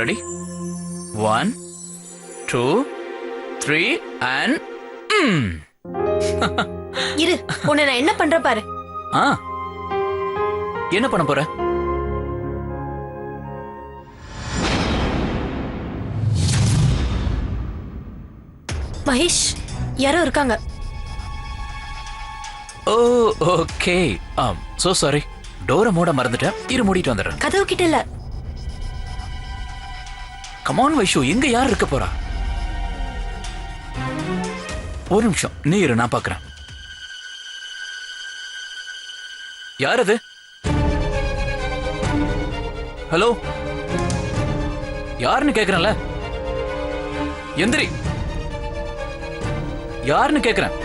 Ready 1 2 3 and இரு, உன்னை நான் என்ன பண்ற பாரு. ஆ என்ன பண்ண போற? மகேஷ், யாரோ இருக்காங்க. ஓ ஓகே சோ சாரி, டோரை மூட மறந்துட்டேன். இரு மூடிட்டு வந்துடுறேன். கதவு கிட்ட இல்ல. கமான் வைஷு, எங்க யார் இருக்க போறா? ஒரு நிமிஷம் நீ இரு, நான் பாக்குறேன். யார் அது? ஹலோ, யாருன்னு கேக்குறேன்ல. எந்திரி, யாருன்னு கேக்குறேன்.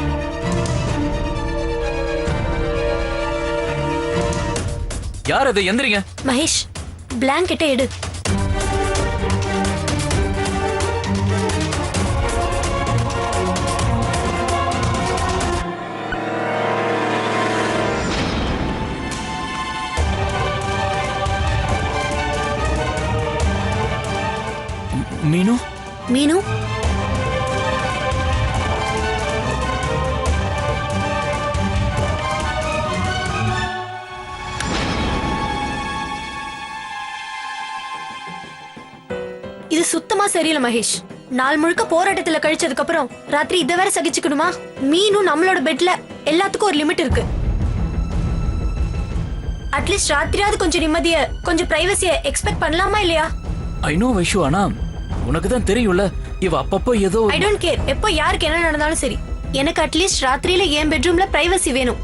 யார் அது? எந்திரிங்க. மகேஷ், பிளாங்கெட்டை எடு. மீனு, மீனு, இது சுத்தமா சரியில்லை மகேஷ். நாள் முழுக்க போராட்டத்துல கழிச்சதுக்கு அப்புறம் ராத்திரி இத வேற சகிச்சுக்கணுமா? மீனும் நம்மளோட பெட்ல எல்லாத்துக்கும் ஒரு லிமிட் இருக்கு. அட்லீஸ்ட் ராத்திரியாவது கொஞ்சம் நிம்மதிய, கொஞ்சம் பிரைவசிய எக்ஸ்பெக்ட் பண்ணலாமா இல்லையா? ஐ நோ வைஷு, ஆனா உனக்கு தான் தெரியும்ல, இவ அப்பப்போ ஏதோ. ஐ டோன்ட் கேர், எப்போ யாருக்கு என்ன நடந்தாலும் சரி. எனக்கு அட்லீஸ்ட் ராத்திரியில என் பெட்ரூம்ல பிரைவசி வேணும்.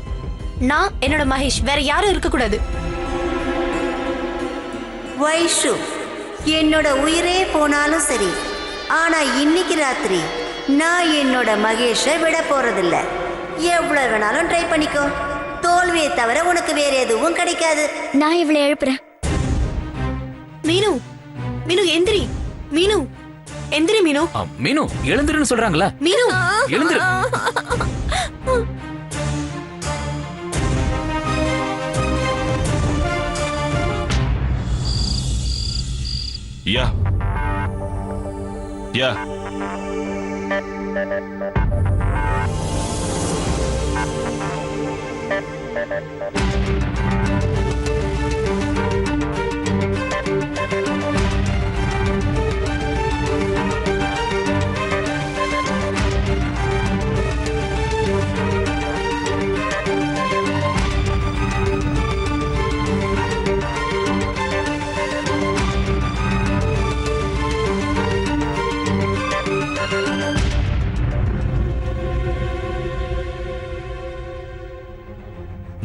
நான் என்னோட மகேஷ், வேற யாரும் இருக்க கூடாது. வைஷு, என்னோட உயிரே போனாலும் சரி, ஆனா இன்னைக்கு ராத்திரி நான் என்னோட மகேஷை விட போறதில்ல. எவ்வளவு வேணாலும் ட்ரை பண்ணிக்கோ, தோல்வியை தவிர உனக்கு வேற எதுவும் கிடைக்காது. நான் இவளை எழுப்புறேன். மீனு, மீனு எந்திரி. மீனு எந்திரி. மீனு, மீனு எழுந்திருன்னு சொல்றாங்கல்ல. மீனு எழுந்திரு. யா யா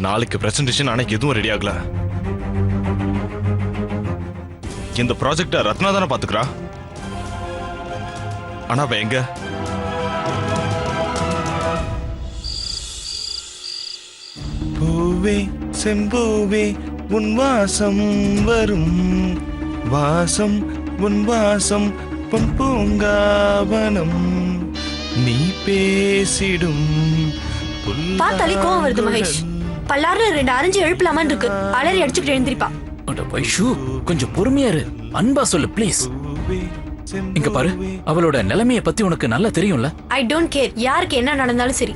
நாளைக்கு பிரசன்டேஷன், அன்னைக்கு எதுவும் ரெடி ஆகல. இந்த ப்ராஜெக்ட ரத்னா தானே பாத்துக்கிறா. ஆனா அவ எங்க? பூவே செம்பூவே உன் வாசம் வரும், வாசம் உன் வாசம் பூங்காவனம், நீ பேசிடும். பார்த்தாலே கோவம் வருது மகேஷ். பல்லாறு 2 அரைஞ்சு எழுப்பலாமான்னு இருக்கு. அலறி அடிச்சுக்கிட்டு எழுந்திருப்பா. வைஷு, கொஞ்சம் பொறுமையா இரு. அன்பா சொல்லு ப்ளீஸ். இங்க பாரு, அவளோட நிலைமைய பத்தி உனக்கு நல்லா தெரியும்ல. ஐ டோன்ட் கேர், யாருக்கு என்ன நடந்தாலும் சரி.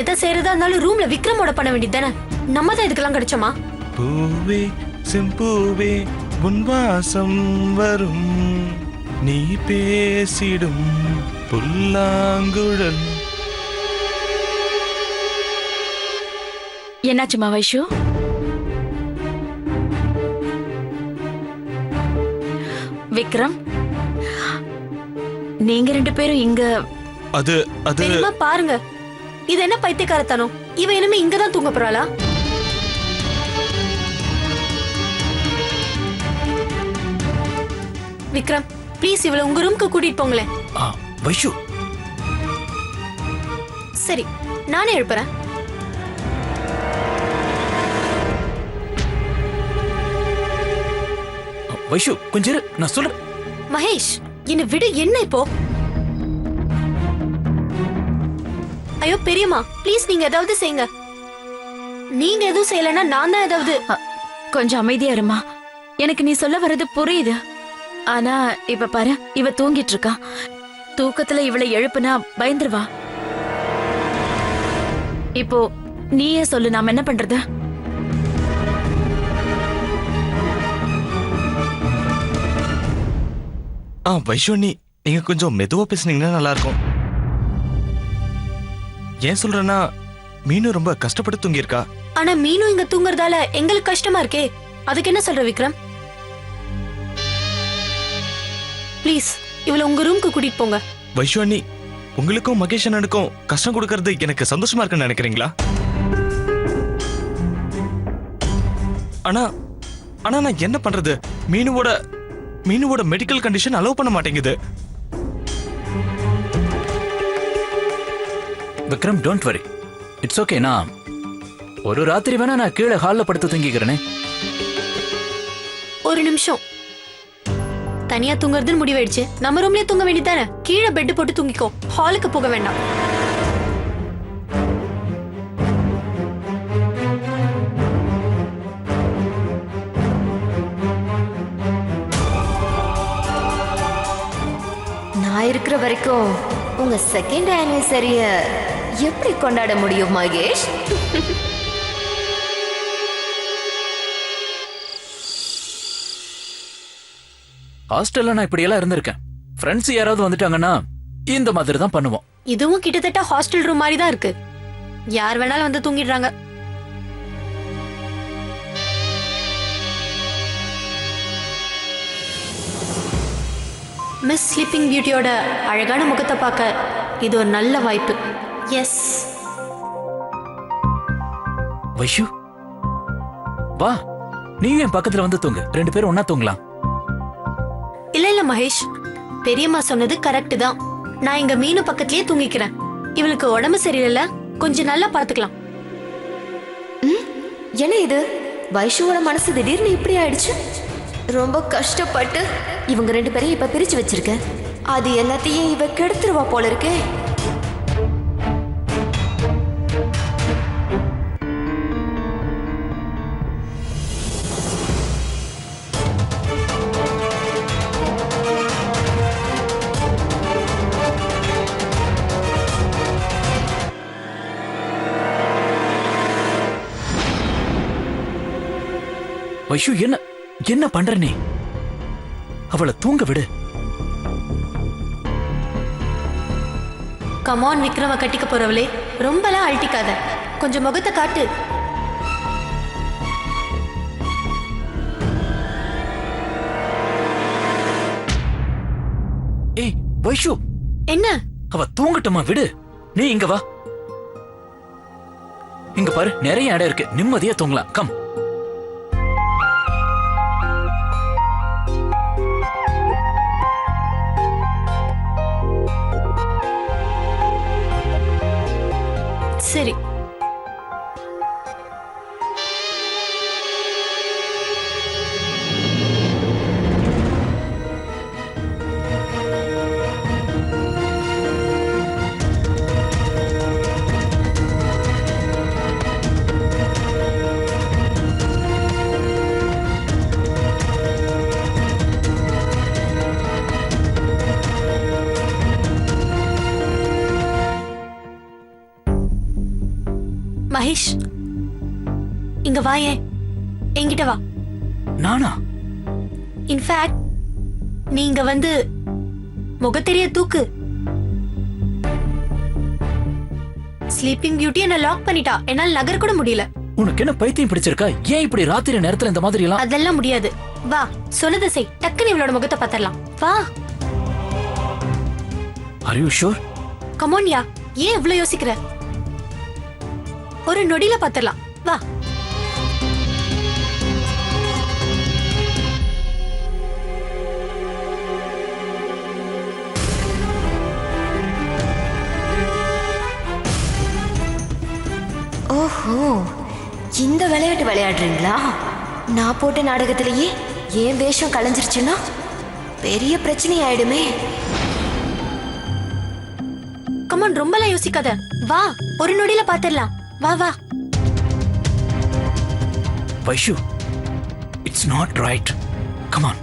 எதை செய்யறதா இருந்தாலும் ரூம்ல விக்ரமோட பண்ண வேண்டியது தானே. நம்ம தான் இதுக்கெல்லாம் கிடைச்சோமா? பூவே செம்பூவே உன் வாசம் வரும், நீ பேசிடும் புல்லாங்குழல். என்னாச்சுமா வைஷு? விக்ரம், நீங்க 2 பேரும் இங்க? அது பெரியம்மா பாருங்க, இது என்ன பைத்தியக்காரத்தனம்? இவ இனிமே இங்கதான் தூங்க போறாளா? விக்ரம், ப்ளீஸ் இவளை உங்க ரூம்க்கு கூட்டிட்டு போங்களேன். வைஷு, சரி, நானே எழுப்புறேன். வைஷு கொஞ்சம் இரு, நான் சொல்றேன். மகேஷ், என்ன விடு. என்ன இப்போ? ஐயோ பெரியம்மா, ப்ளீஸ் நீங்க ஏதாவது செய்யுங்க. நீங்க எதுவும் செய்யலன்னா நான் தான் ஏதாவது. கொஞ்சம் அமைதியா இருமா. எனக்கு நீ சொல்ல வர்றது புரியுது. ஆனா இப்ப பாரு, இவ தூங்கிட்டு இருக்கா. தூக்கத்துல இவளை எழுப்புனா பயந்துருவா. இப்போ நீயே சொல்லு, நாம என்ன பண்றது? வைஷோனி, நீங்க கொஞ்சம் மெதுவா பேசுனீங்கன்னா நல்லா இருக்கும். ஏன் சொல்றேன்னா மீனு ரொம்ப கஷ்டப்பட்டு தூங்கியிருக்கா. ஆனா மீனு இங்க தூங்குறதால எங்களுக்கு கஷ்டமா இருக்கே. அதுக்கு என்ன சொல்ற விக்ரம்? ப்ளீஸ் இவள உங்க ரூம்க்கு கூட்டிட்டு போங்க. வைஷோனி, உங்களுக்கும் மகேஷ் அண்ணனுக்கும் கஷ்டம் கொடுக்கறது எனக்கு சந்தோஷமா இருக்குன்னு நினைக்கிறீங்களா? ஆனா ஆனா நான் என்ன பண்றது? மீனுவோட மெடிக்கல் கண்டிஷன் அலோவ் பண்ண மாட்டேங்குது. Vikram, don't worry, it's okay. நான் ஒரு ராத்திரி வேணா நான் கீழே ஹால்ல படுத்து தூங்கிக்கிறேனே. ஒரு நிமிஷம். தனியா தூங்குறதுன்னு முடிவாயிடுச்சு. நம்ம ரூம்லயே தூங்க வேண்டியதானே? கீழே பெட் போட்டு தூங்கிக்கோ, ஹாலுக்கு போக வேண்டாம். நான் இருக்கிற வரைக்கும் உங்க செகண்ட் ஆனிவர்சரிய எப்படி கொண்டாட முடியும் மகேஷ்? ஹாஸ்டல்ல நான் இப்படி எல்லாம் இருந்திருக்கேன். ஃப்ரெண்ட்ஸ் யாராவது வந்துட்டாங்கன்னா இந்த மாதிரி தான் பண்ணுவோம். இதுவும் கிட்டத்தட்ட ஹாஸ்டல் ரூம் மாதிரி தான் இருக்கு. யார் வேணாலும் வந்து தூங்கிடுறாங்க. மிஸ் ஸ்லீப்பிங் பியூட்டியோட அழகான முகத்தை பார்க்க இது ஒரு நல்ல வாய்ப்பு. எஸ். வைஷு, வா, நீயும் என் பக்கத்துல வந்து தூங்கு. 2 பேரும் ஒன்னா தூங்கலாம். இல்ல மகேஷ், பெரியம்மா சொன்னது கரெக்ட் தான். நான் இங்க மீனு பக்கத்துலயே தூங்கிக்கிறேன். இவளுக்கு உடம்பு சரியில்லை, கொஞ்சம் நல்லா பாத்துக்கலாம். என்ன இது? வைஷுவோட மனசு திடீர்னு இப்படி ஆயிடுச்சு. ரொம்ப கஷ்டப்பட்டு இவங்க 2 பேரையும் இப்ப பிரிச்சு வச்சிருக்க. அது எல்லாத்தையும் இவ கெடுத்துருவா போல இருக்கே. வைஷு, என்ன பண்ற நீ? அவளை தூங்க விடு. கமான் விக்ரம கட்டிக்க போறவளே, ரொம்பலாம் அழட்டிக்காத. கொஞ்சம் முகத்தை காட்டு. ஏய் வைஷு, என்ன? அவ தூங்கட்டுமா, விடு. நீ இங்க வா. இங்க பாரு, நிறைய இடம் இருக்கு, நிம்மதியா தூங்கலாம். கம். சரி. மகேஷ், இங்க வாயே. என்கிட்ட வா. நானா? இன்ஃபேக்ட் நீங்க வந்து முகத்தெரிய தூக்கு. ஸ்லீப்பிங் பியூட்டி என்ன லாக் பண்ணிட்டா. என்னால நகர கூட முடியல. உனக்கு என்ன பைத்தியம் பிடிச்சிருக்கா? ஏன் இப்படி ராத்திரி நேரத்துல இந்த மாதிரி எல்லாம்? அதெல்லாம் முடியாது. வா, சொன்னதை செய். டக்குன்னு இவளோட முகத்தை பார்த்தரலாம். வா. Are you sure? Come on yeah. ஏன் இவ்ளோ யோசிக்கிற? ஒரு நொடியில பார்த்தரலாம். வா. ஓஹோ, இந்த விளையாட்டு விளையாடுறீங்களா? நான் போட்ட நாடகத்திலேயே ஏன் வேஷம் கலைஞ்சிருச்சுன்னா பெரிய பிரச்சனை ஆயிடுமே. கமான், ரொம்பலாம் யோசிக்காத. வா, ஒரு நொடியில பார்த்தரலாம். வா வா. Vaishu, it's not right. Come on.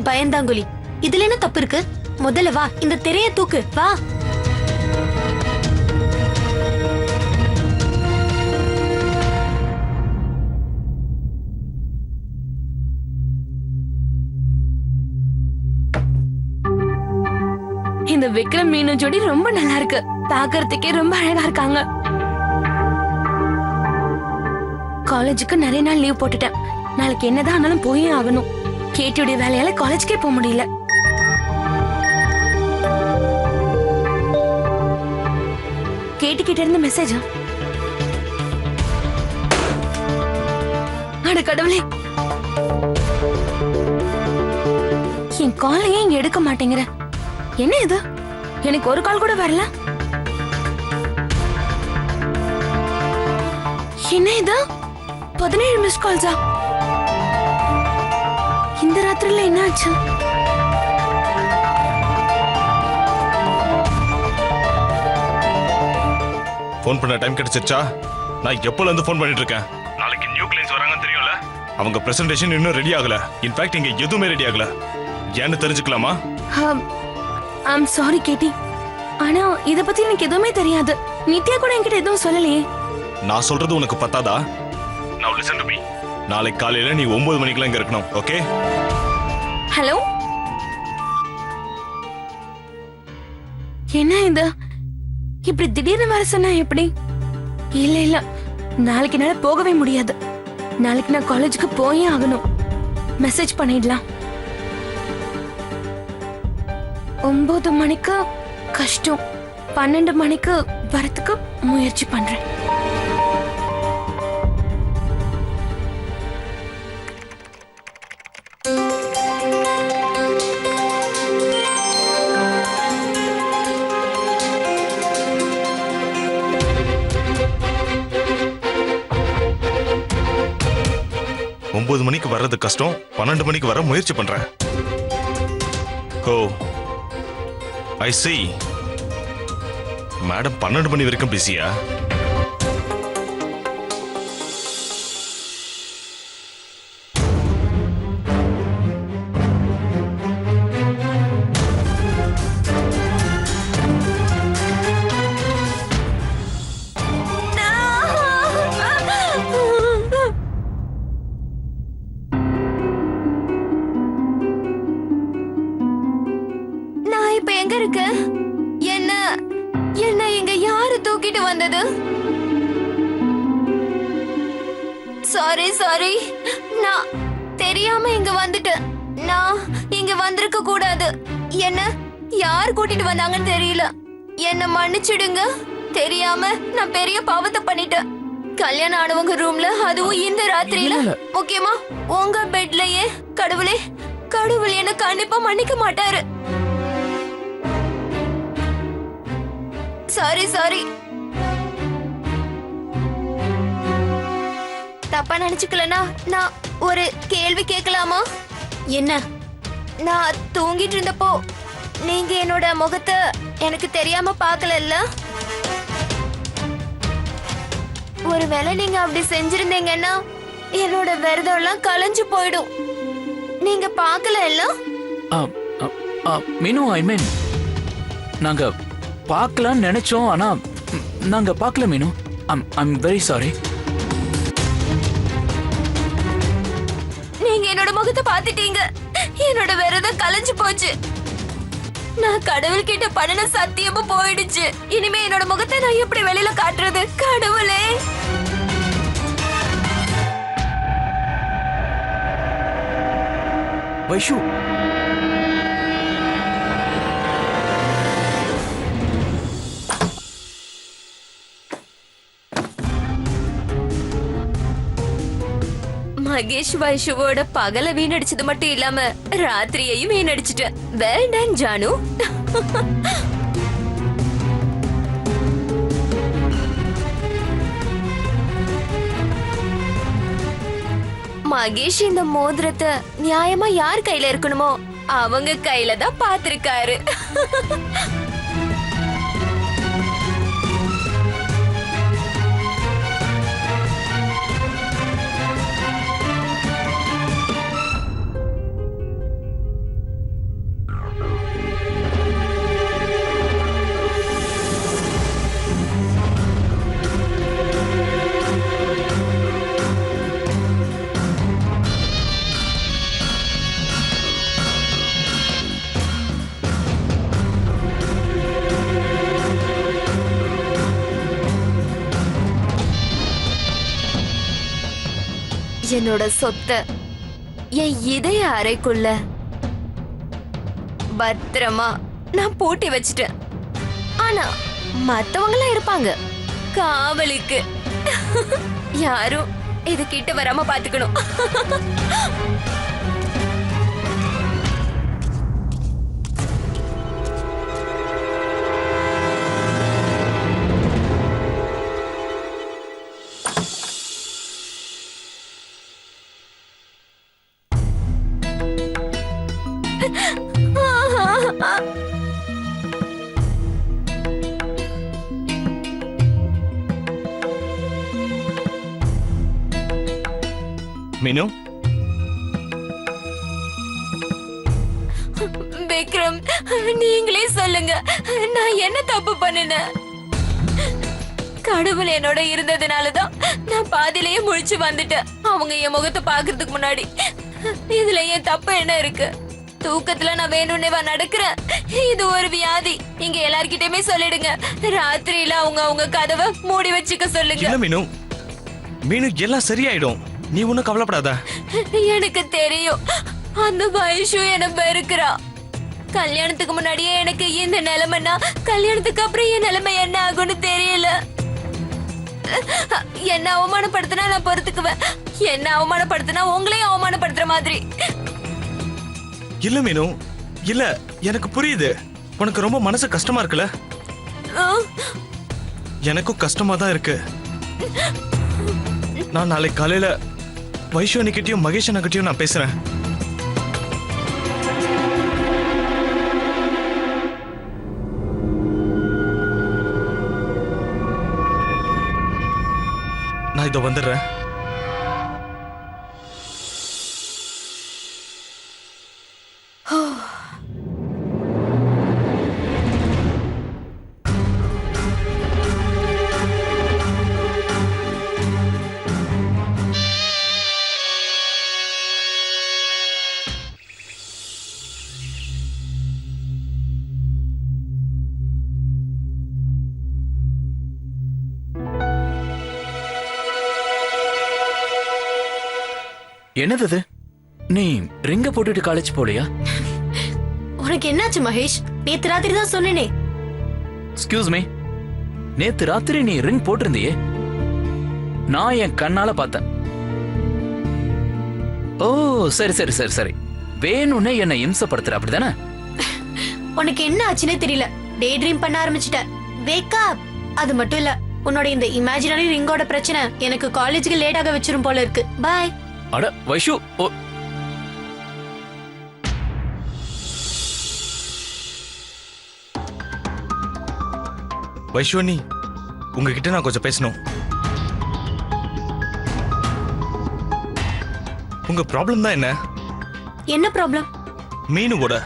பயந்தாங்குலி, இதுல என்ன தப்பு இருக்கு? முதல்ல வா, இந்த திரைய தூக்கு, வா. இந்த விக்ரம் மீனு ஜோடி ரொம்ப நல்லா இருக்கு. பாக்குறதுக்கே ரொம்ப அழகா இருக்காங்க. காலேஜுக்கு நிறைய நாள் லீவ் போட்டுட்டேன். நாளைக்கு என்னதான் ஆனாலும் போயே ஆகணும். கேட்டியுடைய வேலையால காலேஜ்க்கே போக முடியல. கேட்டு இருந்து மெசேஜா? அட கடவுளே, என் காலையே இங்க எடுக்க மாட்டேங்கிற. என்ன இது? எனக்கு ஒரு கால் கூட வரல. என்ன இது? 17 மிஸ் கால்ஸா? இந்த ராத்திரில என்ன ஆச்சு? ஃபோன் பண்ண டைம் கிடைச்சிருச்சா? நான் எப்போல இருந்து ஃபோன் பண்ணிட்டு இருக்கேன். நாளைக்கு நியூ கிளைண்ட்ஸ் வராங்கன்னு தெரியும்ல? அவங்க பிரசன்டேஷன் இன்னும் ரெடி ஆகல. இன்ஃபேக்ட் இங்க எதுவுமே ரெடி ஆகல. ஏன்னு தெரிஞ்சுக்கலாமா? ஐம் சாரி கேட்டி. ஆனா இத பத்தி எனக்கு எதுவுமே தெரியாது. நித்யா கூட என்கிட்ட எதுவும் சொல்லலையே. நான் சொல்றது உனக்கு பத்தாதா? Now listen to me. நாளைக்கு காலையில நீ 9 மணிக்குலாம் இங்க இருக்கணும். ஓகே? ஹலோ, என்ன இது? இப்படி திடீர்னு வர சொன்னா எப்படி? இல்ல இல்ல, நாளைக்கு என்னால போகவே முடியாது. நாளைக்கு நான் காலேஜுக்கு போயே ஆகணும். மெசேஜ் பண்ணிடலாம். 9 மணிக்கு கஷ்டம். 12 மணிக்கு வரத்துக்கு முயற்சி பண்றேன். ஒன்பது மணிக்கு வர்றது கஷ்டம். 12 மணிக்கு வர முயற்சி பண்றேன். ஓ, ஐ see. மேடம் 12 மணி வரைக்கும் பிஸியா? நான் இப்ப எங்க இருக்கேன்? என்ன என்ன இங்க யாரு தூக்கிட்டு வந்தது? சாரி சாரி, நான் தெரியாம இங்க வந்துட்டேன். நான் இங்க வந்திருக்க கூடாது. என்ன யார் கூட்டிட்டு வந்தாங்கன்னு தெரியல. என்ன மன்னிச்சிடுங்க. தெரியாம நான் பெரிய பாவத்தை பண்ணிட்டேன். கல்யாணம் ஆனவங்க ரூம்ல, அதுவும் இந்த ராத்திரியில, முக்கியமா உங்க பெட்லயே. கடவுளே, கடவுள் என்ன கண்டிப்பா மன்னிக்க மாட்டாரு. Sorry sorry. தப்பா நினைச்சுக்கலனா நான் ஒரு கேள்வி கேட்கலாமா? என்ன? நான் தூங்கிட்டு இருந்தப்போ நீங்க என்னோட முகத்தை எனக்கு தெரியாம பார்க்கலல்ல? ஒருவேளை நீங்க அப்படி செஞ்சிருந்தீங்கன்னா என்னோட விரதம் எல்லாம் கலைஞ்சு போயிடும். நீங்க பார்க்கல இல்ல? மீனு, ஐ மீன் நாங்க பார்க்கலாம்னு நினைச்சோம். ஆனா நாங்க பார்க்கல மீனு. I'm very sorry. நீங்க என்னோட முகத்தை பார்த்துட்டீங்க. என்னோட விரதம் கலைஞ்சு போச்சு. நான் கடவுள் கிட்ட பண்ணின சத்தியமும் போயிடுச்சு. இனிமே என்னோட முகத்தை நான் எப்படி வெளியில காட்டுறது? கடவுளே, வைஷு, மகேஷ் வைஷுவோட பகல வீணடிச்சது மட்டும் இல்லாம ராத்திரியையும் வீணடிச்சிட்டேன். Well done Janu. மகேஷ் இந்த மோதிரத்தை நியாயமா யார் கையில இருக்கணுமோ அவங்க கையில தான் பாத்திருக்காரு. என்னோட சொத்தை என் இதய அறைக்குள்ள பத்திரமா நான் பூட்டி வச்சிட்டேன். ஆனா மத்தவங்களாம் இருப்பாங்க காவலுக்கு. யாரும் இது கிட்ட வராம பாத்துக்கணும். மீனு, விக்ரம், நீங்களே சொல்லுங்க, நான் என்ன தப்பு பண்ணினேன்? கடவுள் என்னோட இருந்ததுனாலதான் நான் பாதியிலேயே முழிச்சு வந்துட்டேன். அவங்க என் முகத்தை பாக்குறதுக்கு முன்னாடி. இதுல என் தப்பு என்ன இருக்கு? தூக்கத்துல நான் வேணும்னேவா நடக்கிறேன்? இது ஒரு வியாதி. இங்க எல்லார்கிட்டயுமே சொல்லிடுங்க. ராத்திரியில அவங்க கதவை மூடி வச்சுக்க சொல்லுங்க. இல்ல மீனு, மீனு எல்லாம் சரியாயிடும். நீ ஒன்னும் கவலைப்படாத. எனக்கு தெரியும், அந்த வைஷு என்ன வெறுக்கிறா. கல்யாணத்துக்கு முன்னாடியே எனக்கு இந்த நிலைமைன்னா கல்யாணத்துக்கு அப்புறம் என் நிலைமை என்ன ஆகும்னு தெரியல. என்ன அவமானப்படுத்தினா நான் பொறுத்துக்குவேன். என்ன அவமானப்படுத்தினா உங்களையும் அவமானப்படுத்துற மாதிரி. இல்ல மீனு, இல்ல, எனக்கு புரியுது. உனக்கு ரொம்ப மனசு கஷ்டமா இருக்குல்ல? எனக்கும் கஷ்டமா தான் இருக்கு. நான் நாளைக்கு காலையில வைஷ்வனி கிட்டயும் மகேஷ் அண்ணா நான் பேசுறேன். நான் இதோ வந்துடுறேன். என்னது இது? நீ ரிங்க போட்டுட்டு காலேஜ் போலியா? உனக்கு என்னாச்சு மகேஷ்? நேத்து ராத்திரி தான் சொன்னேனே. எக்ஸ்கியூஸ் மீ, நேத்து ராத்திரி நீ ரிங் போட்டிருந்தியே, நான் என் கண்ணால பார்த்தேன். ஓ சரி சரி சரி சரி, வேணும்னே என்னை இம்சப்படுத்துற அப்படிதானே? உனக்கு என்ன ஆச்சுன்னே தெரியல. டே ட்ரீம் பண்ண ஆரம்பிச்சிட்ட. Wake up. அது மட்டும் இல்ல, உன்னோட இந்த இமேஜினரி ரிங்கோட பிரச்சனை எனக்கு காலேஜுக்கு லேட் ஆக வச்சிரும் போல இருக்கு. பாய். அட வைஷு, ஓ வைஷ்வனி, உங்ககிட்ட நான் கொஞ்சம் பேசணும். உங்க ப்ராப்ளம் தான் என்ன? என்ன ப்ராப்ளம்? மீனுவோட.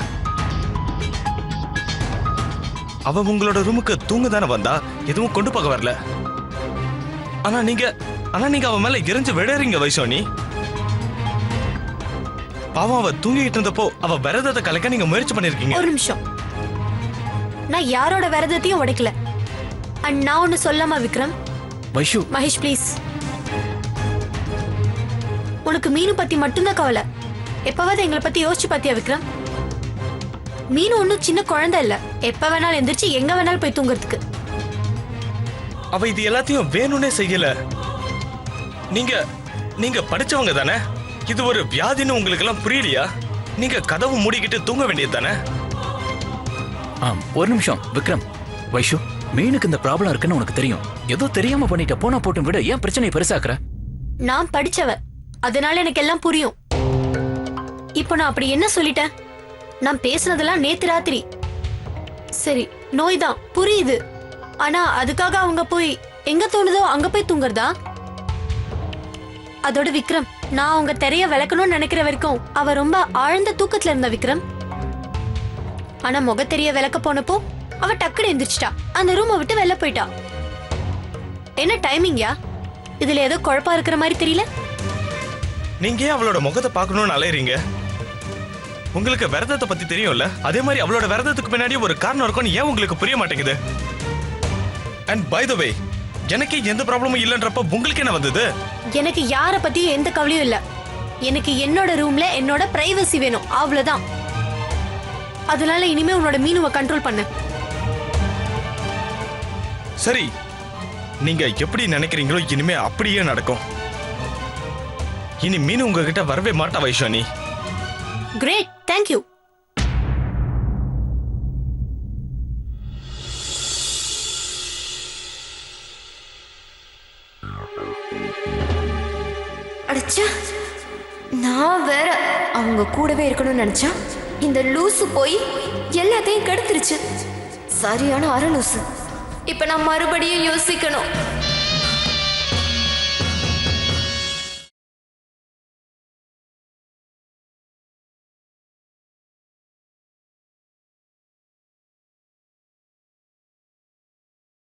அவ உங்களோட ரூமுக்கு தூங்க தானே வந்தா, எதுவும் கொண்டு போக வரல. ஆனா நீங்க அவ மேல எரிஞ்சு விடறீங்க வைஷ்வனி. பாவம், அவ தூங்கிட்டு இருந்தப்போ அவ விரதத்தை கலைக்க நீங்க முயற்சி பண்ணிருக்கீங்க. ஒரு நிமிஷம், நான் யாரோட விரதத்தையும் உடைக்கல. அண்ட் நான் ஒன்னு சொல்லாமா விக்ரம்? வைஷு. மகேஷ் ப்ளீஸ். உனக்கு மீனு பத்தி மட்டும்தான் கவலை. எப்பவாவது எங்களை பத்தி யோசிச்சு பாத்தியா விக்ரம்? மீனு ஒன்னும் சின்ன குழந்தை இல்ல. எப்ப வேணாலும் எந்திரிச்சு எங்க வேணாலும் போய் தூங்குறதுக்கு. அவ இது எல்லாத்தையும் வேணும்னே செய்யல. நீங்க படிச்சவங்க தானே? இது ஒரு வியாதின்னு உங்களுக்கு எல்லாம் புரியலையா? நீங்க கதவு மூடிக்கிட்டு தூங்க வேண்டியது தானே? ஒரு நிமிஷம் விக்ரம். வைஷு, மீனுக்கு இந்த ப்ராப்ளம் இருக்குன்னு உனக்கு தெரியும். ஏதோ தெரியாம பண்ணிட்ட, போனா போட்டும் விட, ஏன் பிரச்சனையை பெருசாக்குற? நான் படிச்சவ, அதனால எனக்கு எல்லாம் புரியும். இப்போ நான் அப்படி என்ன சொல்லிட்டேன்? நான் பேசுனதெல்லாம் நேத்து ராத்திரி. சரி, நோய் தான் புரியுது. ஆனா அதுக்காக அவங்க போய் எங்க தோணுதோ அங்க போய் தூங்குறதா? அதோட விக்ரம், நான் அவங்க தெரிய விளக்கணும்னு நினைக்கிற வரைக்கும் அவ ரொம்ப ஆழ்ந்த தூக்கத்துல இருந்தா விக்ரம். ஆனா முகத்தெரிய விளக்க போனப்போ அவ டக்குனு எந்திரிச்சிட்டா. அந்த ரூமை விட்டு வெளில போயிட்டா. என்ன டைமிங்யா? இதுல ஏதோ குழப்பம் இருக்கிற மாதிரி தெரியல. நீங்க ஏன் அவளோட முகத்தை பார்க்கணும்னு அலையறீங்க? உங்களுக்கு விரதத்தை பத்தி தெரியும்ல, அதே மாதிரி அவளோட விரதத்துக்கு பின்னாடி ஒரு காரணம் இருக்கும்னு ஏன் உங்களுக்கு புரிய மாட்டேங்குது? அண்ட் பை த வே, எனக்கு எந்த ப்ராப்ளமும் இல்லைன்றப்ப உங்களுக்கு என்ன வந்தது? எனக்கு யார பத்தியும் எந்த கவலையும் இல்ல. எனக்கு என்னோட ரூம்ல என்னோட பிரைவசி வேணும், அவ்வளவுதான். அதனால இனிமே உன்னோட மீனுவை கண்ட்ரோல் பண்ணு. சரி, நீங்க எப்படி நினைக்கிறீங்களோ இனிமே அப்படியே நடக்கும். இனி மீன் உங்ககிட்ட வரவே மாட்டா வைஷானி. Great, thank you. அடிச்சா நான் வேற அவங்க கூடவே இருக்கணும்னு நினைச்சா இந்த லூசு போய் எல்லாத்தையும் கெடுத்துருச்சு. சரியான அரை லூசு. இப்ப நான் மறுபடியும் யோசிக்கணும்.